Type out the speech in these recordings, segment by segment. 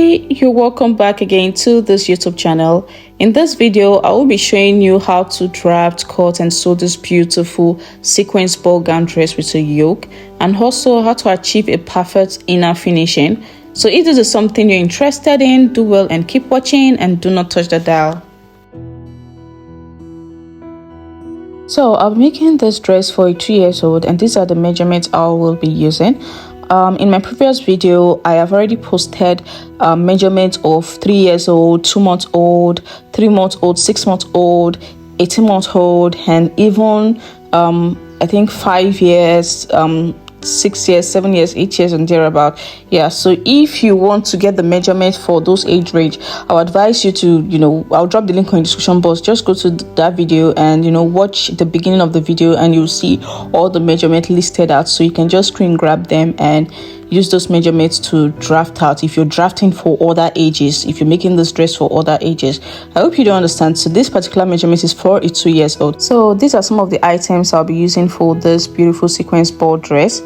Hey, you're welcome back again to this YouTube channel. In this video, I will be showing you how to draft, cut and sew this beautiful sequence ball gown dress with a yoke, and also how to achieve a perfect inner finishing. So if this is something you're interested in, do well and keep watching and do not touch the dial. So I'll be making this dress for a 2-year-old, and these are the measurements I will be using. In my previous video, I have already posted measurements of 3 years old, 2 months old, 3 months old, 6 months old, 18 months old, and even I think 5 years, 6 years, 7 years, 8 years and thereabout. Yeah, so if you want to get the measurement for those age range, I'll advise you to, I'll drop the link in the description box. Just go to that video and watch the beginning of the video, and you'll see all the measurements listed out, so you can just screen grab them and use those measurements to draft out if you're drafting for other ages, if you're making this dress for other ages. I hope you don't understand. So this particular measurement is for a 2-year-old. So these are some of the items I'll be using for this beautiful sequence ball dress.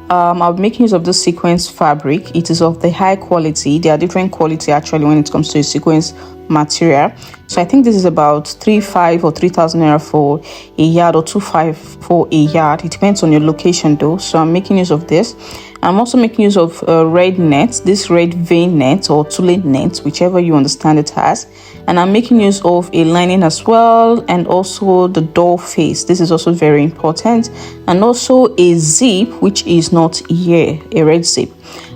I'll be making use of this sequence fabric. It is of the high quality. There are different quality actually when it comes to a sequence material. So I think this is about 3,500 or 3,000 naira for a yard, or 2,500 for a yard. It depends on your location though. So I'm making use of this. I'm also making use of red net, this red vein net or tulle net, whichever you understand it as. And I'm making use of a lining as well, and also the door face. This is also very important. And also a zip, which is not here, a red zip.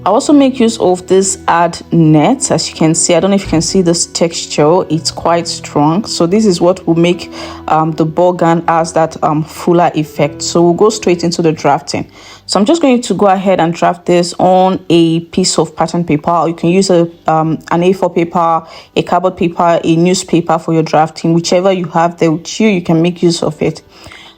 I also make use of this ad net. As you can see, I don't know if you can see this texture, it's quite strong. So this is what will make the ball gown as that fuller effect. So we'll go straight into the drafting. So I'm just going to go ahead and draft this on a piece of pattern paper, or you can use an A4 paper, a cardboard paper, a newspaper for your drafting. Whichever you have there with you can make use of it.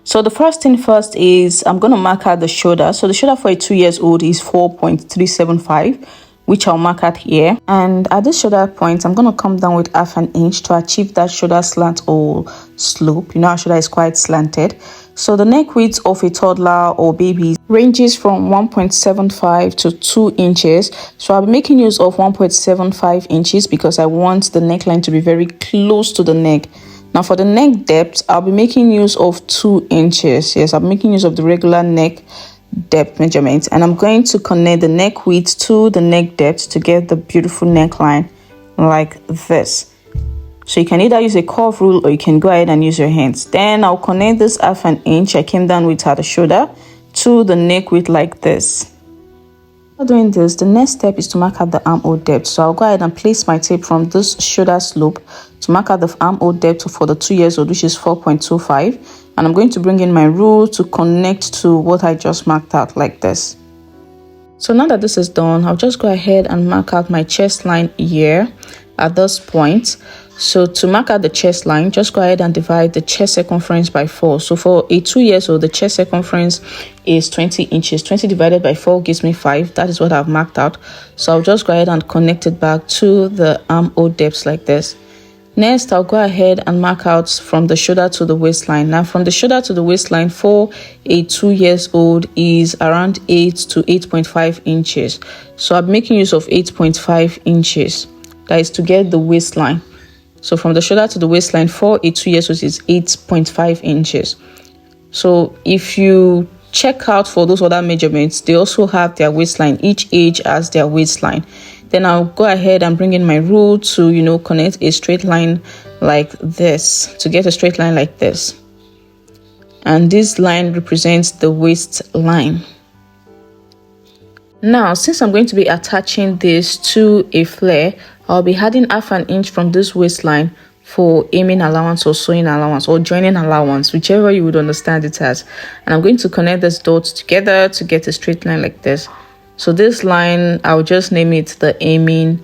So the first thing first is I'm going to mark out the shoulder. So the shoulder for a 2-year-old is 4.375, which I'll mark out here. And at this shoulder point, I'm going to come down with 1/2 inch to achieve that shoulder slant or slope. Our shoulder is quite slanted. So the neck width of a toddler or baby ranges from 1.75 to 2 inches. So I'll be making use of 1.75 inches because I want the neckline to be very close to the neck. Now for the neck depth, I'll be making use of 2 inches. Yes, I'm making use of the regular neck depth measurement, and I'm going to connect the neck width to the neck depth to get the beautiful neckline like this. So you can either use a curve rule or you can go ahead and use your hands. Then I'll connect this 1/2 inch I came down with at the shoulder to the neck width like this. After doing this, the next step is to mark out the armhole depth. So I'll go ahead and place my tape from this shoulder slope to mark out the armhole depth for the 2-year-old, which is 4.25. And I'm going to bring in my rule to connect to what I just marked out like this. So now that this is done, I'll just go ahead and mark out my chest line here at this point. So to mark out the chest line, just go ahead and divide the chest circumference by 4. So for a 2-year-old, the chest circumference is 20 inches. 20 divided by 4 gives me 5. That is what I've marked out. So I'll just go ahead and connect it back to the armhole depths like this. Next, I'll go ahead and mark out from the shoulder to the waistline. Now from the shoulder to the waistline for a 2-year-old is around 8 to 8.5 inches. So I'm making use of 8.5 inches. That is to get the waistline. So from the shoulder to the waistline for a 2-year-old is 8.5 inches. So if you check out for those other measurements, they also have their waistline. Each age has their waistline. Then I'll go ahead and bring in my rule to, connect a straight line like this, to get a straight line like this. And this line represents the waistline. Now, since I'm going to be attaching this to a flare, I'll be adding 1/2 inch from this waistline for aiming allowance or sewing allowance or joining allowance, whichever you would understand it as. And I'm going to connect these dots together to get a straight line like this. So this line, I'll just name it the aiming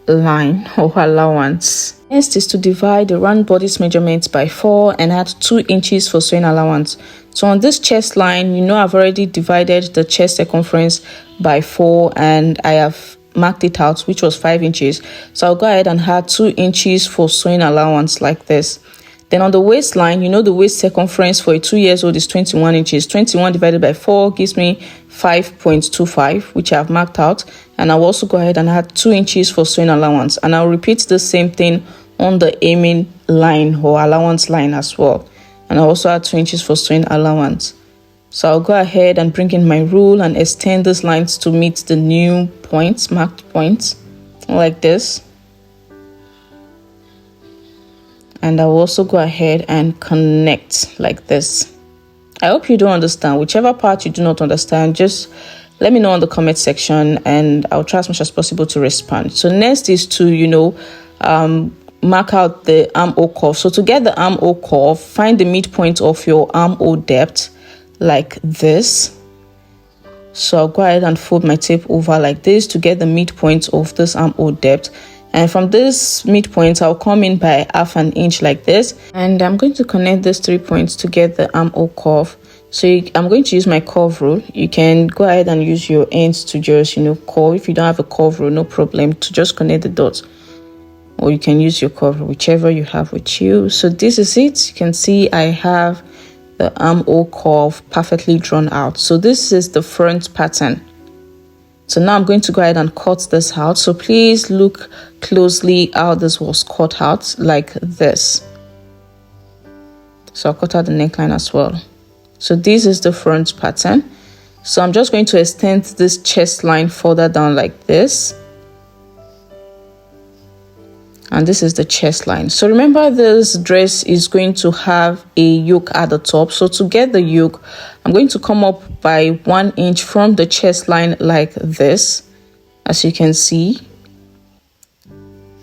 line or allowance. Next is to divide the round bodice measurements by 4 and add 2 inches for sewing allowance. So on this chest line, I've already divided the chest circumference by 4 and I have marked it out, which was 5 inches. So I'll go ahead and add 2 inches for sewing allowance like this. Then on the waistline, the waist circumference for a 2-year-old is 21 inches. 21 divided by 4 gives me 5.25, which I've marked out. and I'll also go ahead and add 2 inches for sewing allowance, and I'll repeat the same thing on the aiming line or allowance line as well, and I'll also add 2 inches for sewing allowance. So I'll go ahead and bring in my rule and extend these lines to meet the new points, marked points, like this. And I'll also go ahead and connect like this. I hope you don't understand. Whichever part you do not understand, just let me know in the comment section and I'll try as much as possible to respond. So next is to, mark out the armhole curve. So to get the armhole curve, find the midpoint of your armhole depth like this. So I'll go ahead and fold my tape over like this to get the midpoint of this armhole depth. And from this midpoint, I'll come in by 1/2 inch like this. And I'm going to connect these 3 points to get the armhole curve. So I'm going to use my curve rule. You can go ahead and use your ends to just, curve. If you don't have a curve rule, no problem, to just connect the dots. Or you can use your curve rule, whichever you have with you. So this is it. You can see I have the armhole curve perfectly drawn out. So this is the front pattern. So now I'm going to go ahead and cut this out. So please look closely how this was cut out, like this. So I'll cut out the neckline as well. So this is the front pattern. So I'm just going to extend this chest line further down like this. And this is the chest line. So remember, this dress is going to have a yoke at the top. So to get the yoke, I'm going to come up by 1 inch from the chest line like this, as you can see.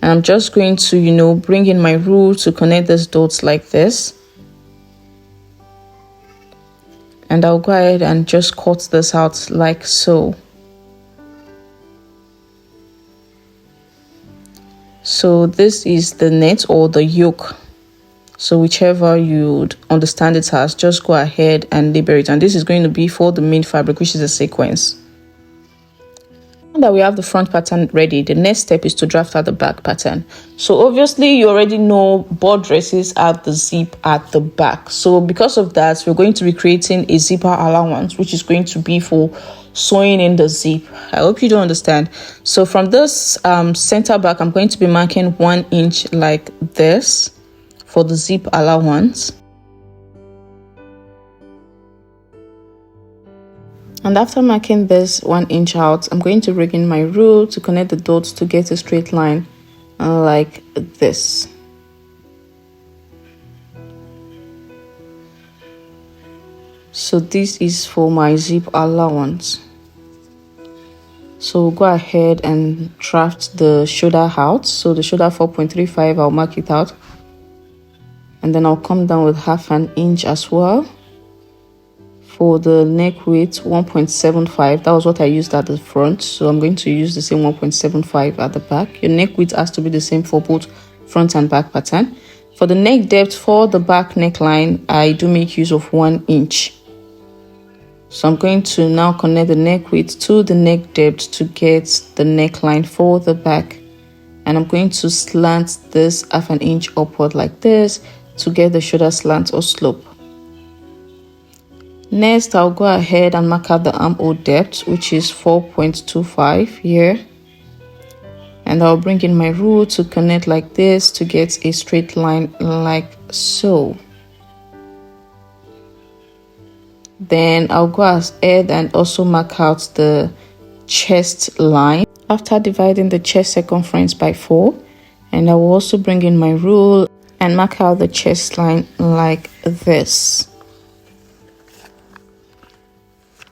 And I'm just going to, bring in my rule to connect these dots like this. And I'll go ahead and just cut this out like so. So this is the net or the yoke. So whichever you understand it as, just go ahead and label it. And this is going to be for the main fabric, which is a sequence. Now that we have the front pattern ready, the next step is to draft out the back pattern. So obviously you already know board dresses have the zip at the back. So because of that, we're going to be creating a zipper allowance, which is going to be for sewing in the zip. I hope you don't understand. So from this center back, I'm going to be marking 1 inch like this for the zip allowance. And after marking this 1 inch out, I'm going to bring in my rule to connect the dots to get a straight line like this. So this is for my zip allowance. So go ahead and draft the shoulder out. So the shoulder 4.35, I'll mark it out. And then I'll come down with 1/2 inch as well. For the neck width, 1.75. That was what I used at the front. So I'm going to use the same 1.75 at the back. Your neck width has to be the same for both front and back pattern. For the neck depth for the back neckline, I do make use of 1 inch. So I'm going to now connect the neck width to the neck depth to get the neckline for the back. And I'm going to slant this 1/2 inch upward like this to get the shoulder slant or slope. Next, I'll go ahead and mark out the armhole depth, which is 4.25 here. And I'll bring in my rule to connect like this to get a straight line like so. Then I'll go ahead and also mark out the chest line after dividing the chest circumference by 4. And I will also bring in my rule and mark out the chest line like this.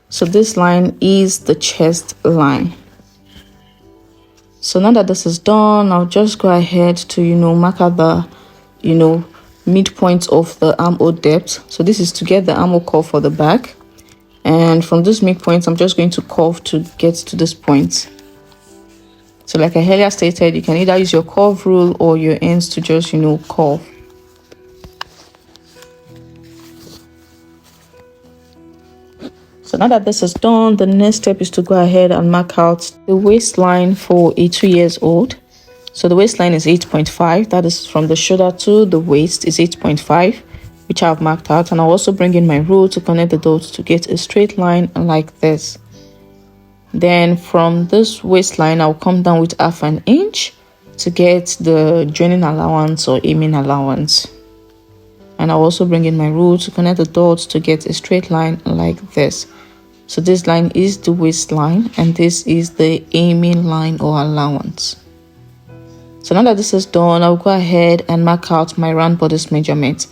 So this line is the chest line. So now that this is done, I'll just go ahead to, mark out the, midpoint of the armhole depth. So this is to get the armhole curve for the back. And from this midpoint, I'm just going to curve to get to this point. So like I earlier stated, you can either use your curve rule or your ends to just, curve. So now that this is done, the next step is to go ahead and mark out the waistline for a 2-year-old. So the waistline is 8.5. That is from the shoulder to the waist is 8.5, which I've marked out. And I'll also bring in my rule to connect the dots to get a straight line like this. Then from this waistline, I'll come down with 1/2 inch to get the joining allowance or aiming allowance. And I'll also bring in my rule to connect the dots to get a straight line like this. So this line is the waistline and this is the aiming line or allowance. So now that this is done, I'll go ahead and mark out my round bodice measurement.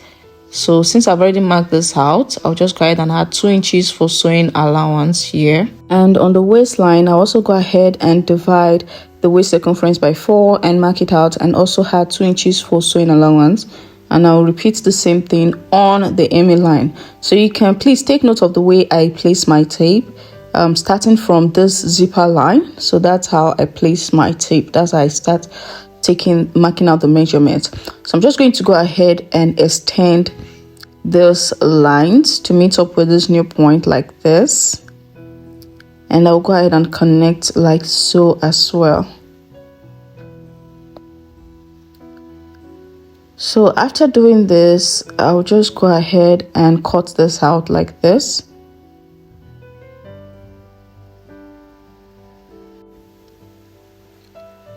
So since I've already marked this out, I'll just go ahead and add 2 inches for sewing allowance here. And on the waistline, I'll also go ahead and divide the waist circumference by 4 and mark it out, and also add 2 inches for sewing allowance. And I'll repeat the same thing on the aiming line. So you can please take note of the way I place my tape, starting from this zipper line. So that's how I place my tape. That's how I start marking out the measurement. So I'm just going to go ahead and extend these lines to meet up with this new point like this, and I'll go ahead and connect like so as well. So after doing this, I'll just go ahead and cut this out like this.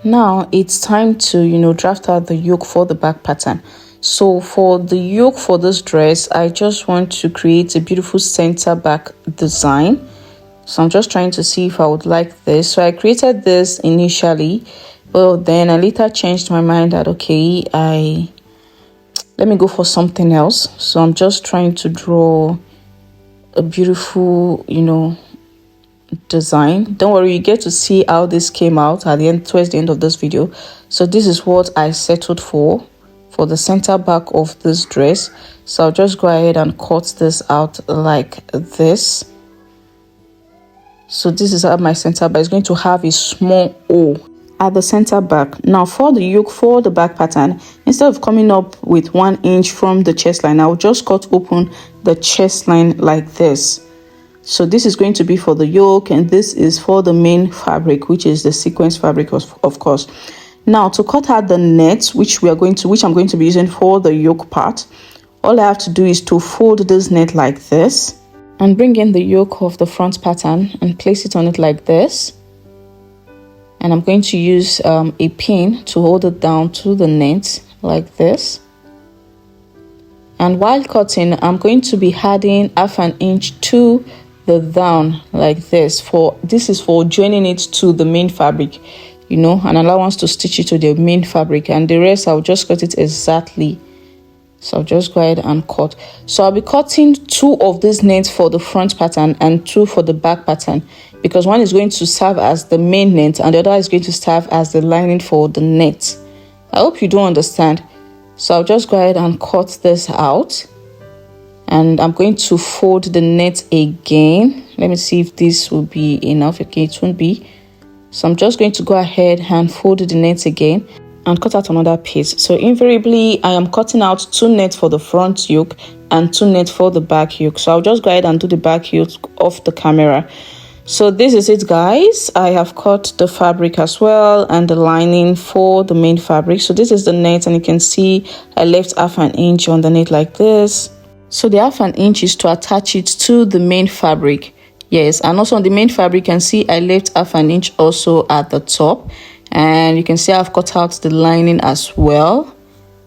Now it's time to draft out the yoke for the back pattern. So for the yoke for this dress, I just want to create a beautiful center back design. So I'm just trying to see if I would like this. So I created this initially, but then I later changed my mind that okay, let me go for something else. So I'm just trying to draw a beautiful design. Don't worry, you get to see how this came out towards the end of this video. So this is what I settled for the center back of this dress. So I'll just go ahead and cut this out like this. So this is how my center back is going to have a small O at the center back. Now for the yoke for the back pattern, instead of coming up with 1 inch from the chest line, I'll just cut open the chest line like this. So this is going to be for the yoke, and this is for the main fabric, which is the sequence fabric of course. Now to cut out the net, which I'm going to be using for the yoke part, all I have to do is to fold this net like this and bring in the yoke of the front pattern and place it on it like this. And I'm going to use a pin to hold it down to the net like this. And while cutting, I'm going to be adding 1/2 inch to the down like this. This is for joining it to the main fabric, an allowance to stitch it to the main fabric, and the rest I'll just cut it exactly. So I'll just go ahead and cut. So I'll be cutting 2 of these nets for the front pattern and 2 for the back pattern, because one is going to serve as the main net and the other is going to serve as the lining for the net. I hope you do understand. So I'll just go ahead and cut this out, and I'm going to fold the net again. Let me see if this will be enough. Okay, it won't be. So I'm just going to go ahead and fold the net again and cut out another piece. So invariably, I am cutting out 2 nets for the front yoke and 2 nets for the back yoke. So I'll just go ahead and do the back yoke off the camera. So this is it, guys. I have cut the fabric as well and the lining for the main fabric. So this is the net, and you can see I left 1/2 inch on the net like this. So the 1/2 inch is to attach it to the main fabric. Yes, and also on the main fabric, you can see I left 1/2 inch also at the top, and you can see I've cut out the lining as well,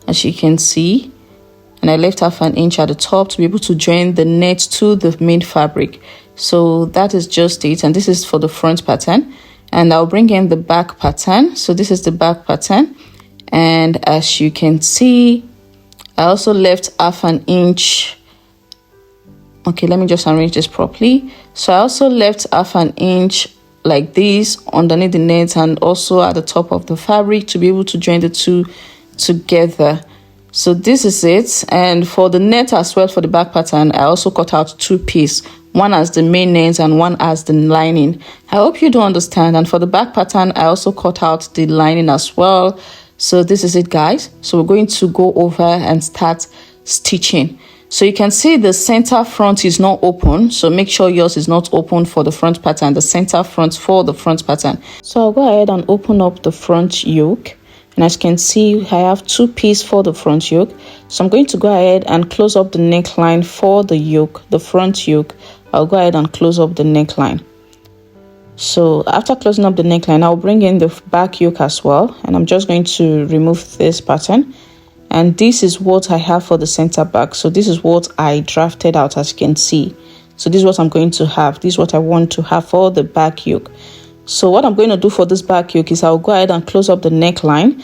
as you can see, and I left 1/2 inch at the top to be able to join the net to the main fabric. So that is just it, and this is for the front pattern, and I'll bring in the back pattern. So this is the back pattern, and as you can see, I also left 1/2 inch. Okay, let me just arrange this properly. So I also left 1/2 inch like this underneath the net and also at the top of the fabric to be able to join the two together. So this is it. And for the net as well, for the back pattern, I also cut out 2 pieces, one as the main net and one as the lining. I hope you do understand. And for the back pattern, I also cut out the lining as well. So this is it, guys. So we're going to go over and start stitching. So you can see the center front is not open, so make sure yours is not open for the front pattern, the center front for the front pattern. So I'll go ahead and open up the front yoke, and as you can see, I have 2 pieces for the front yoke. So I'm going to go ahead and close up the neckline for the yoke, the front yoke. I'll go ahead and close up the neckline. So after closing up the neckline, I'll bring in the back yoke as well, and I'm just going to remove this pattern. And this is what I have for the center back. So this is what I drafted out, as you can see. So this is what I'm going to have. This is what I want to have for the back yoke. So what I'm going to do for this back yoke is I'll go ahead and close up the neckline.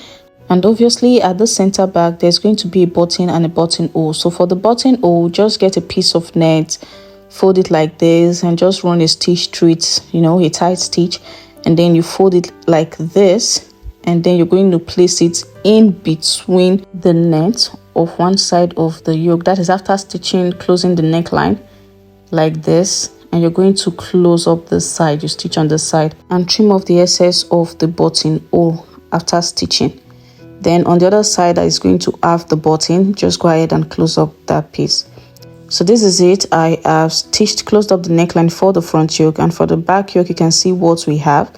And obviously at the center back, there's going to be a button and a buttonhole. So for the buttonhole, just get a piece of net, fold it like this, and just run a stitch through it, a tight stitch. And then you fold it like this. And then you're going to place it in between the net of one side of the yoke. That is after stitching, closing the neckline like this. And you're going to close up the side. You stitch on the side and trim off the excess of the buttonhole after stitching. Then on the other side that is going to have the button, just go ahead and close up that piece. So this is it. I have closed up the neckline for the front yoke, and for the back yoke you can see what we have.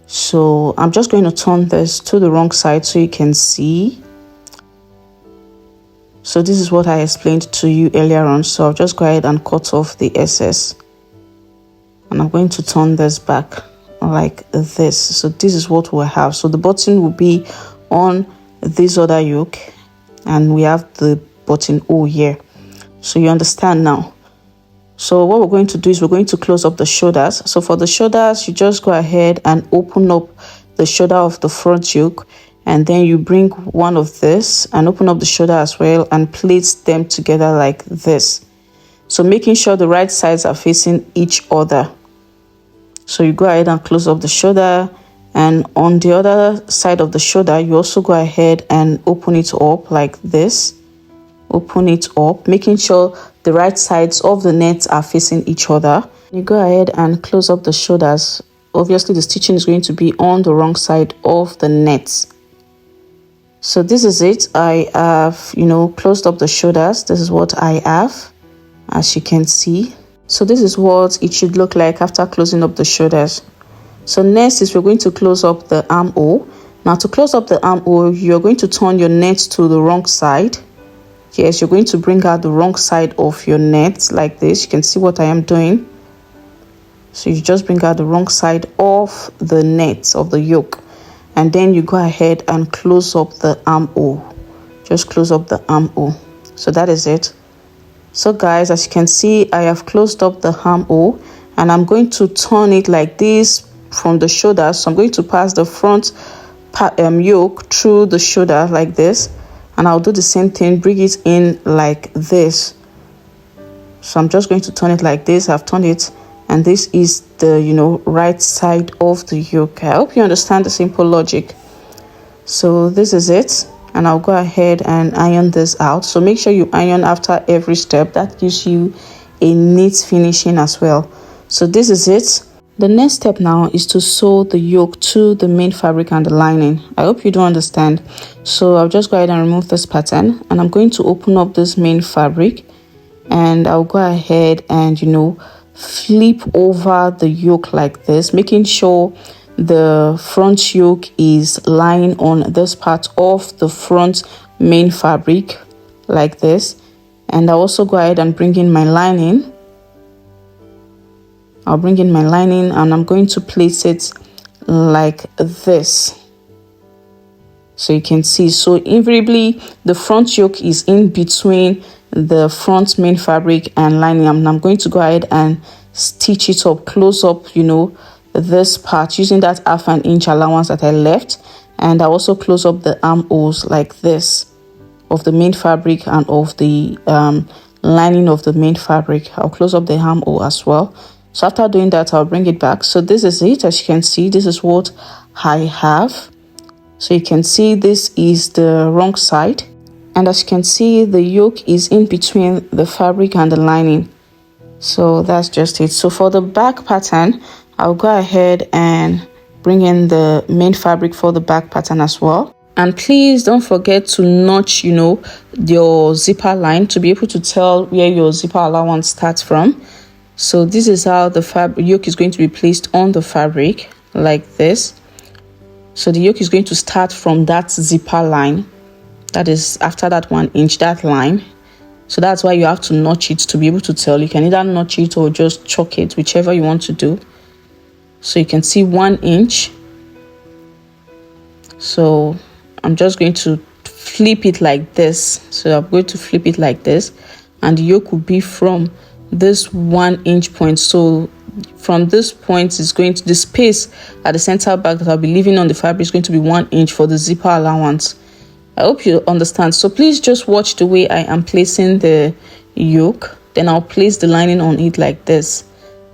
So I'm just going to turn this to the wrong side so you can see. So this is what I explained to you earlier on. So I'll just go ahead and cut off the excess. And I'm going to turn this back like this. So this is what we'll have. So the button will be on this other yoke. And we have the buttonhole here. So you understand now. So what we're going to do is we're going to close up the shoulders. So for the shoulders, you just go ahead and open up the shoulder of the front yoke. And then you bring one of this and open up the shoulder as well and place them together like this. So making sure the right sides are facing each other. So you go ahead and close up the shoulder. And on the other side of the shoulder, you also go ahead and open it up like this. Open it up, making sure the right sides of the net are facing each other. You go ahead and close up the shoulders. Obviously, the stitching is going to be on the wrong side of the net. So this is it. I have, closed up the shoulders. This is what I have, as you can see. So this is what it should look like after closing up the shoulders. So next is we're going to close up the armhole. Now to close up the armhole, you're going to turn your net to the wrong side. Yes, you're going to bring out the wrong side of your net like this. You can see what I am doing. So you just bring out the wrong side of the net of the yoke. And then you go ahead and close up the armhole. Just close up the armhole. So that is it. So guys, as you can see, I have closed up the armhole. And I'm going to turn it like this from the shoulder. So I'm going to pass the front yoke through the shoulder like this. And I'll do the same thing, bring it in like this. So I'm just going to turn it like this. I've turned it. And this is the, right side of the yoke. I hope you understand the simple logic. So this is it. And I'll go ahead and iron this out. So make sure you iron after every step. That gives you a neat finishing as well. So this is it. The next step now is to sew the yoke to the main fabric and the lining. I hope you do understand. So I'll just go ahead and remove this pattern. And I'm going to open up this main fabric. And I'll go ahead and, flip over the yoke like this, making sure the front yoke is lying on this part of the front main fabric like this. And I'll also go ahead and bring in my lining. I'll bring in my lining and I'm going to place it like this. So you can see, so invariably the front yoke is in between the front main fabric and lining, and I'm going to go ahead and stitch it up, close up, this part using that 1/2 inch allowance that I left. And I also close up the armholes like this of the main fabric and of the lining of the main fabric. I'll close up the armhole as well. So after doing that, I'll bring it back. So this is it. As you can see, this is what I have. So you can see this is the wrong side. And as you can see, the yoke is in between the fabric and the lining. So that's just it. So for the back pattern, I'll go ahead and bring in the main fabric for the back pattern as well. And please don't forget to notch, your zipper line to be able to tell where your zipper allowance starts from. So this is how the yoke is going to be placed on the fabric like this. So the yoke is going to start from that zipper line. That is after that 1 inch, that line. So that's why you have to notch it to be able to tell. You can either notch it or just chalk it, whichever you want to do. So you can see 1 inch. So I'm just going to flip it like this. So I'm going to flip it like this, and the yoke will be from this 1 inch point. So from this point is going to the space at the center back that I'll be leaving on the fabric is going to be 1 inch for the zipper allowance. I hope you understand. So please just watch the way I am placing the yoke. Then I'll place the lining on it like this.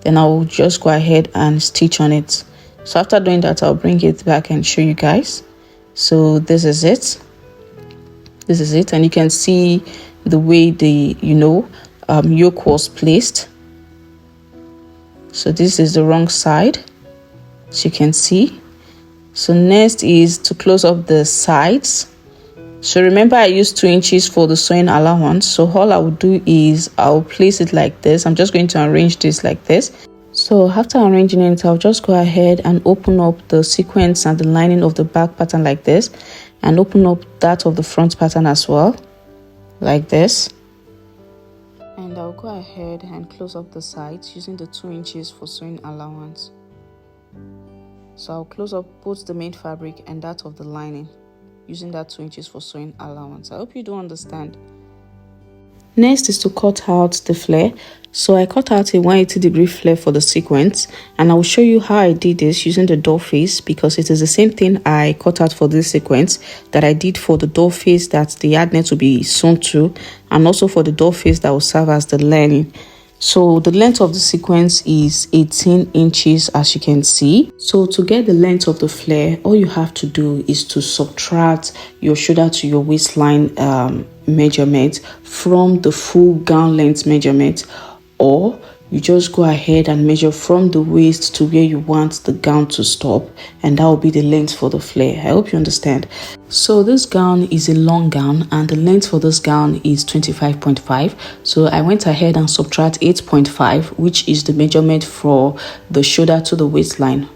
Then I'll just go ahead and stitch on it. So after doing that, I'll bring it back and show you guys. So this is it. This is it, and you can see the way the yoke was placed. So this is the wrong side, as you can see. So next is to close up the sides. So remember, I used 2 inches for the sewing allowance. So all I will do is I'll place it like this. I'm just going to arrange this like this. So after arranging it, I'll just go ahead and open up the sequence and the lining of the back pattern like this, and open up that of the front pattern as well, like this. And I'll go ahead and close up the sides using the 2 inches for sewing allowance. So I'll close up both the main fabric and that of the lining using that 2 inches for sewing allowance. I hope you do understand. Next is to cut out the flare. So I cut out a 180-degree flare for the sequence, and I will show you how I did this using the door face, because it is the same thing I cut out for this sequence that I did for the door face that the yard net will be sewn to, and also for the door face that will serve as the lining. So the length of the sequence is 18 inches, as you can see. So to get the length of the flare, all you have to do is to subtract your shoulder to your waistline measurement from the full gown length measurement, or you just go ahead and measure from the waist to where you want the gown to stop, and that will be the length for the flare. I hope you understand. So this gown is a long gown, and the length for this gown is 25.5. So I went ahead and subtract 8.5, which is the measurement for the shoulder to the waistline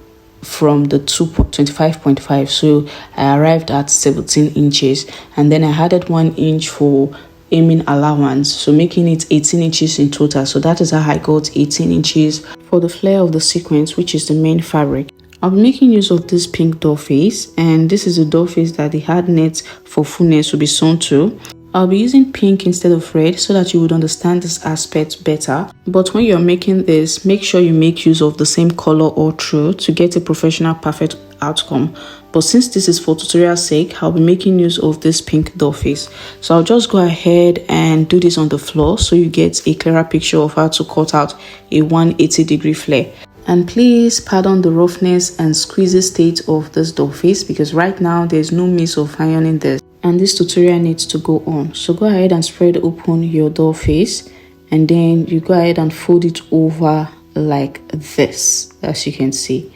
from the 25.5. So I arrived at 17 inches, and then I added 1 inch for aiming allowance, so making it 18 inches in total. So that is how I got 18 inches for the flare of the sequence, which is the main fabric. I'll be making use of this pink door face, and this is the door face that the hard net for fullness will be sewn to. I'll be using pink instead of red so that you would understand this aspect better. But when you're making this, make sure you make use of the same color all through to get a professional perfect outcome. But since this is for tutorial sake, I'll be making use of this pink door face. So I'll just go ahead and do this on the floor so you get a clearer picture of how to cut out a 180-degree flare. And please pardon the roughness and squeezy state of this door face, because right now there's no means of ironing this, and this tutorial needs to go on. So go ahead and spread open your door face, and then you go ahead and fold it over like this, as you can see.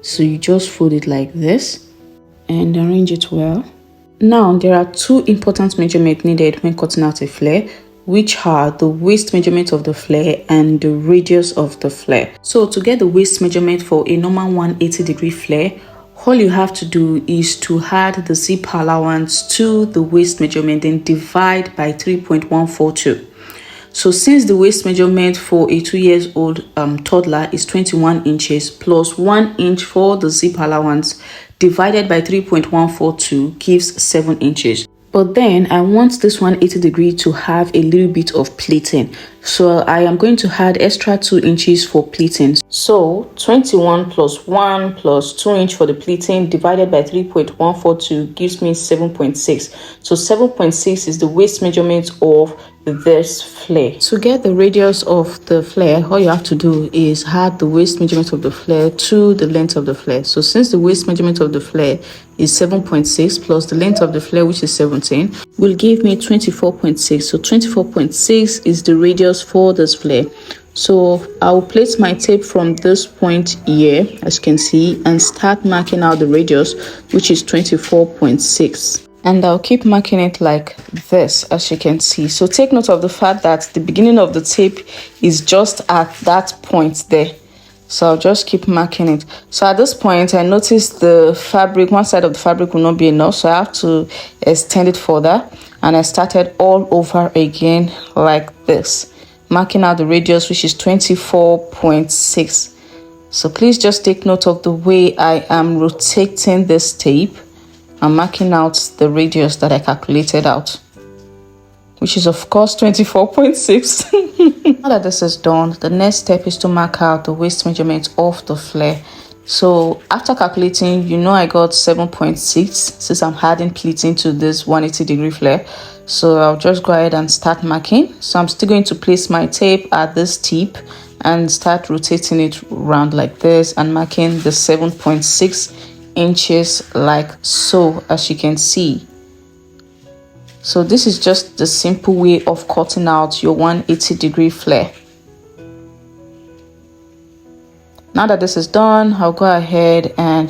So you just fold it like this and arrange it well. Now there are 2 important measurements needed when cutting out a flare, which are the waist measurement of the flare and the radius of the flare. So to get the waist measurement for a normal 180-degree flare, all you have to do is to add the zip allowance to the waist measurement, then divide by 3.142. So since the waist measurement for a 2-year-old toddler is 21 inches plus 1 inch for the zip allowance, divided by 3.142 gives 7 inches. But then I want this 180-degree to have a little bit of pleating. So I am going to add extra 2 inches for pleating. So 21 plus 1 plus 2 inch for the pleating divided by 3.142 gives me 7.6. So 7.6 is the waist measurement of this flare. To get the radius of the flare, all you have to do is add the waist measurement of the flare to the length of the flare. So since the waist measurement of the flare is 7.6 plus the length of the flare, which is 17, will give me 24.6. So 24.6 is the radius for this flare. So I will place my tape from this point here, as you can see, and start marking out the radius, which is 24.6. And I'll keep marking it like this, as you can see. So take note of the fact that the beginning of the tape is just at that point there. So I'll just keep marking it. So at this point, I noticed the fabric, one side of the fabric will not be enough, so I have to extend it further. And I started all over again like this, marking out the radius, which is 24.6. So please just take note of the way I am rotating this tape and marking out the radius that I calculated out, which is of course 24.6. Now that this is done, the next step is to mark out the waist measurement of the flare. So after calculating, I got 7.6 since I'm adding pleating to this 180-degree flare. So I'll just go ahead and start marking. So I'm still going to place my tape at this tip and start rotating it around like this and marking the 7.6 inches like so, as you can see. So this is just the simple way of cutting out your 180-degree flare. Now that this is done, I'll go ahead and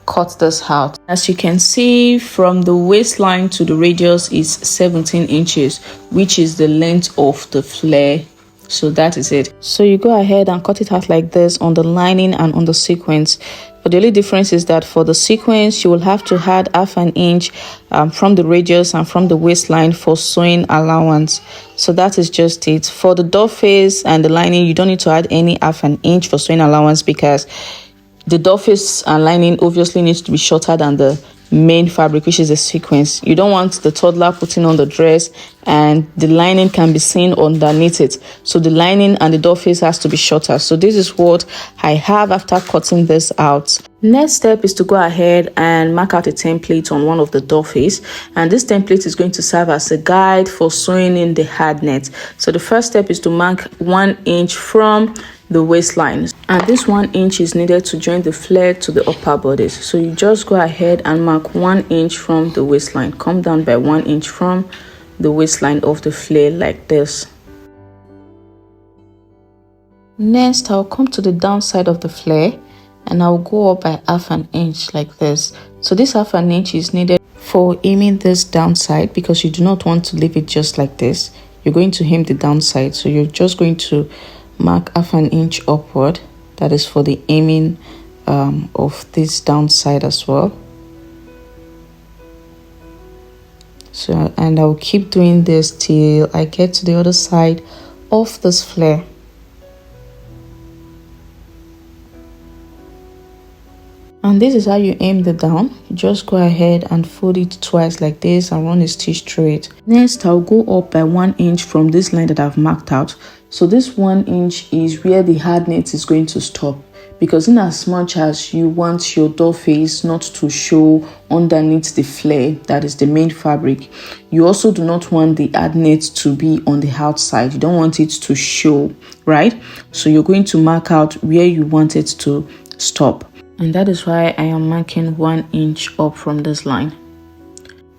cut this out. As you can see, from the waistline to the radius is 17 inches, which is the length of the flare. So that is it. So you go ahead and cut it out like this on the lining and on the sequence. But the only difference is that for the sequence, you will have to add half an inch from the radius and from the waistline for sewing allowance. So that is just it. For the doll face and the lining, you don't need to add any half an inch for sewing allowance because the doll face and lining obviously needs to be shorter than the main fabric, which is the sequence. You don't want the toddler putting on the dress and the lining can be seen underneath it. So the lining and the doll face has to be shorter. So this is what I have after cutting this out. Next step is to go ahead and mark out a template on one of the doll face, and this template is going to serve as a guide for sewing in the hard net. So the first step is to mark 1 inch from the waistline, and this 1 inch is needed to join the flare to the upper bodice. So you just go ahead and mark 1 inch from the waistline, come down by 1 inch from the waistline of the flare like this. Next, I'll come to the downside of the flare and I'll go up by half an inch like this. So this half an inch is needed for aiming this downside because you do not want to leave it just like this. You're going to aim the downside, so you're just going to mark half an inch upward. That is for the aiming of this downside as well. So, and I'll keep doing this till I get to the other side of this flare. And this is how you aim the down. You just go ahead and fold it twice like this and run a stitch through it. Next, I'll go up by 1 inch from this line that I've marked out. So this 1 inch is where the hard net is going to stop, because in as much as you want your doll face not to show underneath the flare, that is the main fabric, you also do not want the hard net to be on the outside. You don't want it to show, right? So you're going to mark out where you want it to stop. And that is why I am marking 1 inch up from this line.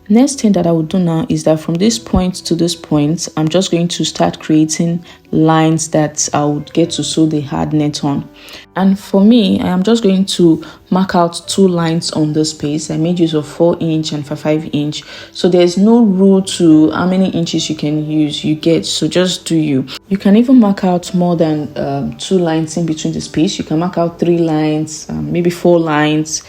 Next thing that I will do now is that from this point to this point, I'm just going to start creating lines that I would get to sew the hard net on. And for me, I am just going to mark out 2 lines on this space. I made use of 4 inch and 5 inch. So there's no rule to how many inches you can use, you get. So just do you. You can even mark out more than 2 lines in between the space. You can mark out 3 lines, maybe 4 lines,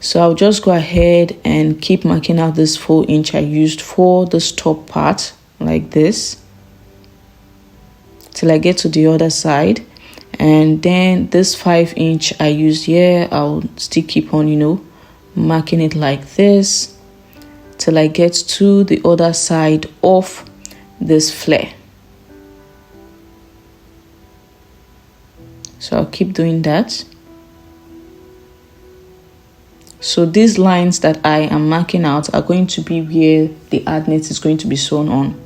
So I'll just go ahead and keep marking out this 4 inch I used for this top part like this till I get to the other side. And then this 5 inch I used here, I'll still keep on, marking it like this till I get to the other side of this flare. So I'll keep doing that. So these lines that I am marking out are going to be where the hard net is going to be sewn on.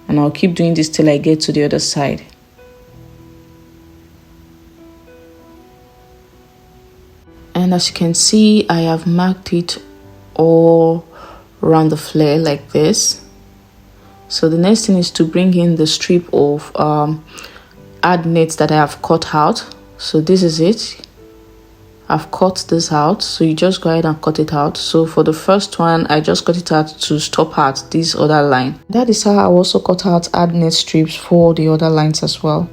And I'll keep doing this till I get to the other side. And as you can see, I have marked it all around the flare like this. So the next thing is to bring in the strip of hard net that I have cut out. So this is it. I've cut this out, so you just go ahead and cut it out. So for the first one, I just cut it out to stop at this other line. That is how I also cut out hard net strips for the other lines as well.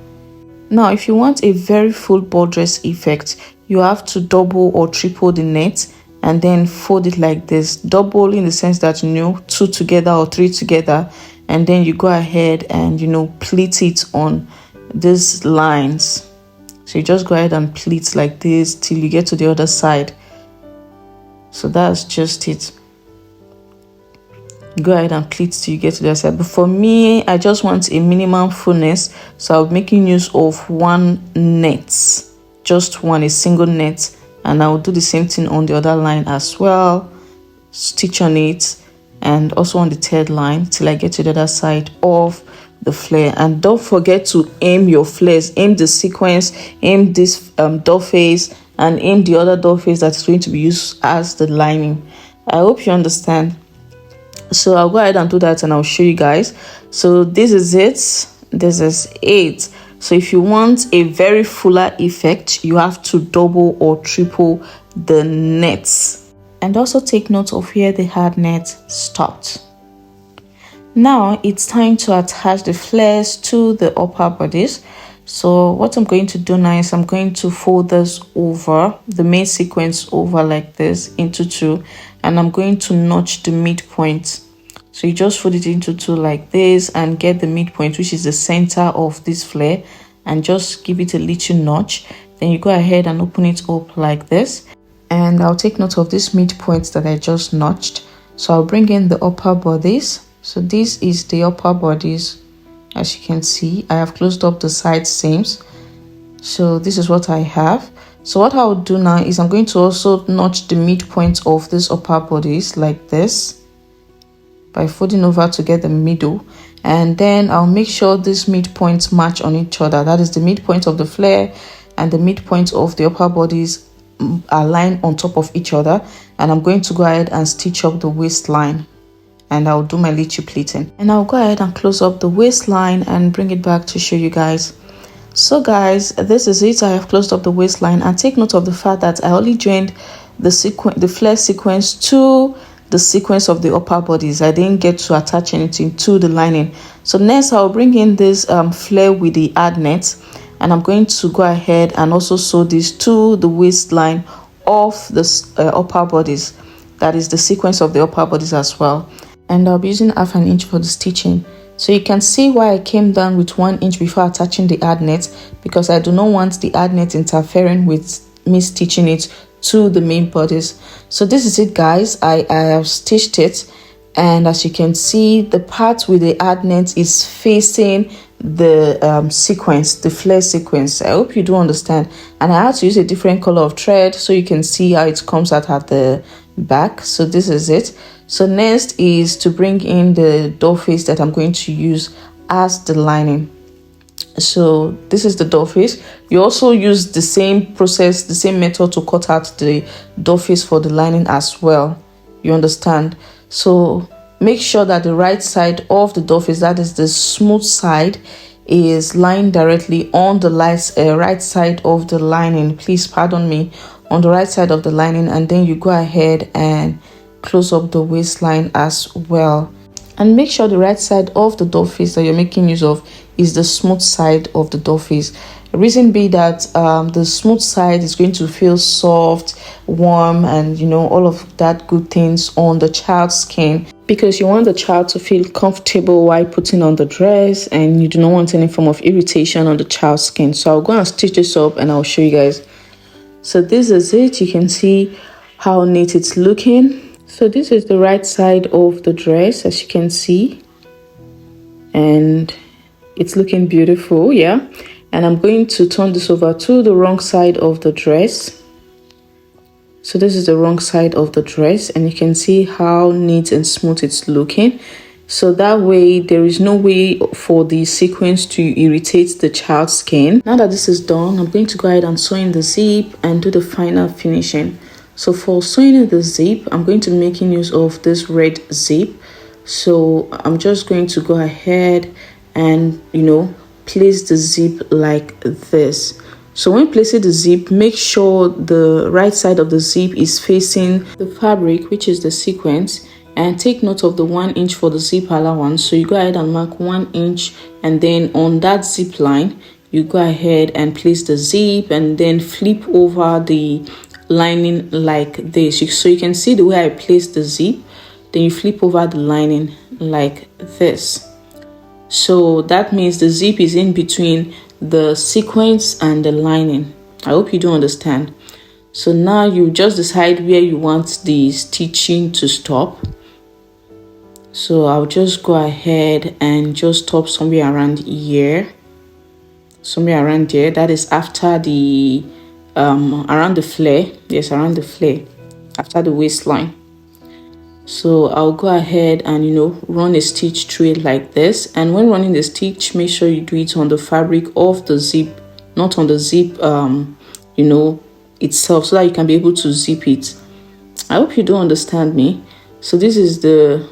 Now, if you want a very full ball dress effect, you have to double or triple the net and then fold it like this. Double in the sense that 2 together or 3 together, and then you go ahead and pleat it on these lines. So you just go ahead and pleat like this till you get to the other side. So that's just it. Go ahead and pleat till you get to the other side. But for me, I just want a minimum fullness, so I'll be making use of one net, just one, a single net, and I'll do the same thing on the other line as well. Stitch on it, and also on the third line till I get to the other side of the flare. And don't forget to aim your flares, aim the sequence, aim this doll face, and aim the other doll face that's going to be used as the lining. I hope you understand. So I'll go ahead and do that and I'll show you guys. So this is it. This is it. So if you want a very fuller effect, you have to double or triple the nets. And also take note of where the hard net stopped. Now it's time to attach the flares to the upper bodies. So what I'm going to do now is I'm going to fold this over, the main sequence over like this into two, and I'm going to notch the midpoint. So you just fold it into two like this and get the midpoint, which is the center of this flare, and just give it a little notch. Then you go ahead and open it up like this, and I'll take note of this midpoint that I just notched. So I'll bring in the upper bodies. So this is the upper bodies. As you can see, I have closed up the side seams. So this is what I have. So what I'll do now is I'm going to also notch the midpoint of these upper bodies like this by folding over to get the middle, and then I'll make sure these midpoints match on each other. That is, the midpoint of the flare and the midpoint of the upper bodies are lined on top of each other, and I'm going to go ahead and stitch up the waistline, and I'll do my little pleating, and I'll go ahead and close up the waistline and bring it back to show you guys. So guys, this is it. I have closed up the waistline, and take note of the fact that I only joined the flare sequence to the sequence of the upper bodies. I didn't get to attach anything to the lining. So next I'll bring in this flare with the ad net, and I'm going to go ahead and also sew this to the waistline of the upper bodies. That is the sequence of the upper bodies as well. And I'll be using 1/2 inch for the stitching. So you can see why I came down with 1 inch before attaching the ad net, because I do not want the ad net interfering with me stitching it to the main bodies. So this is it guys. I have stitched it, and as you can see, the part with the ad net is facing the sequence, the flare sequence. I hope you do understand. And I had to use a different color of thread so you can see how it comes out at the back. So this is it. So next is to bring in the doll face that I'm going to use as the lining. So this is the doll face. You also use the same process, the same method to cut out the doll face for the lining as well. You understand? So make sure that the right side of the doll face, that is the smooth side, is lying directly on the right side of the lining. Please pardon me, on the right side of the lining, and then you go ahead and close up the waistline as well. And make sure the right side of the doll face that you're making use of is the smooth side of the doll face. The reason be that the smooth side is going to feel soft, warm, and you know, all of that good things on the child's skin, because you want the child to feel comfortable while putting on the dress, and you do not want any form of irritation on the child's skin. So I'll go and stitch this up and I'll show you guys. So this is it. You can see how neat it's looking. So this is the right side of the dress, as you can see, and it's looking beautiful, yeah. And I'm going to turn this over to the wrong side of the dress. So this is the wrong side of the dress, and you can see how neat and smooth it's looking. So that way there is no way for the sequence to irritate the child's skin. Now that this is done, I'm going to go ahead and sew in the zip and do the final finishing. So for sewing in the zip, I'm going to be making use of this red zip. So I'm just going to go ahead and, you know, place the zip like this. So when placing the zip, make sure the right side of the zip is facing the fabric, which is the sequence, and take note of the 1 inch for the zip allowance. So you go ahead and mark 1 inch, and then on that zip line, you go ahead and place the zip and then flip over the lining like this. So you can see the way I place the zip, then you flip over the lining like this. So that means the zip is in between the sequence and the lining. I hope you do understand. So now you just decide where you want the stitching to stop. So I'll just go ahead and just stop somewhere around here. Somewhere around there. That is after the around the flare. Yes, around the flare, after the waistline. So I'll go ahead and run a stitch through it like this. And when running the stitch, make sure you do it on the fabric of the zip, not on the zip itself, so that you can be able to zip it. I hope you do understand me. So this is the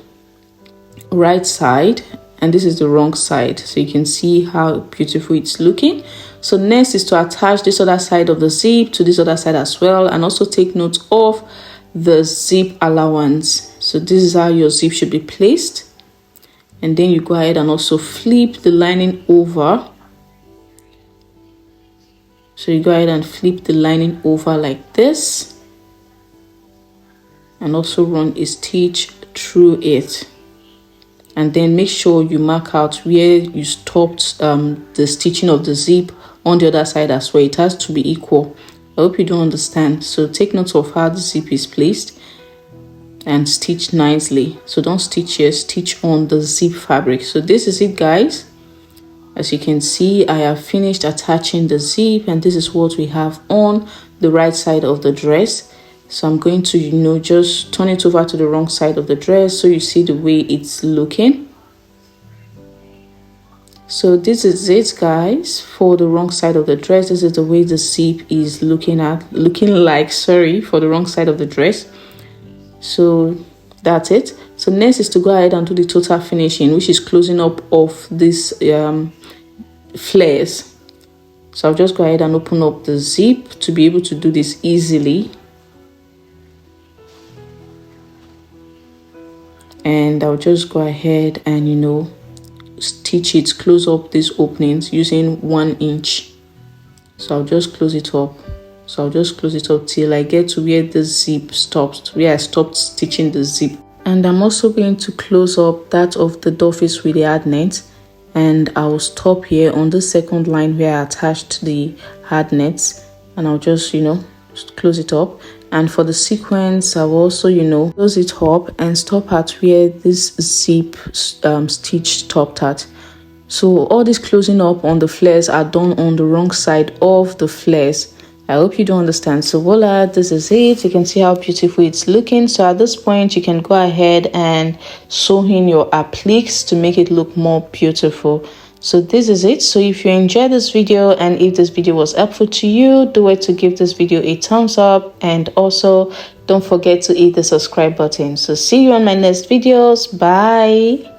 right side and this is the wrong side, so you can see how beautiful it's looking. So next is to attach this other side of the zip to this other side as well, and also take note of the zip allowance. So this is how your zip should be placed. And then you go ahead and also flip the lining over. So you go ahead and flip the lining over like this, and also run a stitch through it. And then make sure you mark out where you stopped the stitching of the zip on the other side as well. It has to be equal. I hope you don't understand. So take note of how the zip is placed and stitch nicely. So don't stitch here, stitch on the zip fabric. So this is it, guys. As you can see, I have finished attaching the zip, and this is what we have on the right side of the dress. So I'm going to just turn it over to the wrong side of the dress so you see the way it's looking. So this is it, guys, for the wrong side of the dress. This is the way the zip is looking like for the wrong side of the dress. So that's it. So next is to go ahead and do the total finishing, which is closing up of this flares. So I'll just go ahead and open up the zip to be able to do this easily. And I'll just go ahead and stitch it, close up these openings using 1 inch. So I'll just close it up. So I'll just close it up till I get to where the zip stops, where I stopped stitching the zip. And I'm also going to close up that of the doffs with the hard net, and I'll stop here on the second line where I attached the hard nets, and I'll just close it up. And for the sequence, I'll also close it up and stop at where this zip stitch stopped at. So all this closing up on the flares are done on the wrong side of the flares. I hope you do understand. So voila, this is it. You can see how beautiful it's looking. So at this point, you can go ahead and sew in your appliques to make it look more beautiful. So this is it. So if you enjoyed this video and if this video was helpful to you, do it to give this video a thumbs up, and also don't forget to hit the subscribe button. So see you on my next videos. Bye.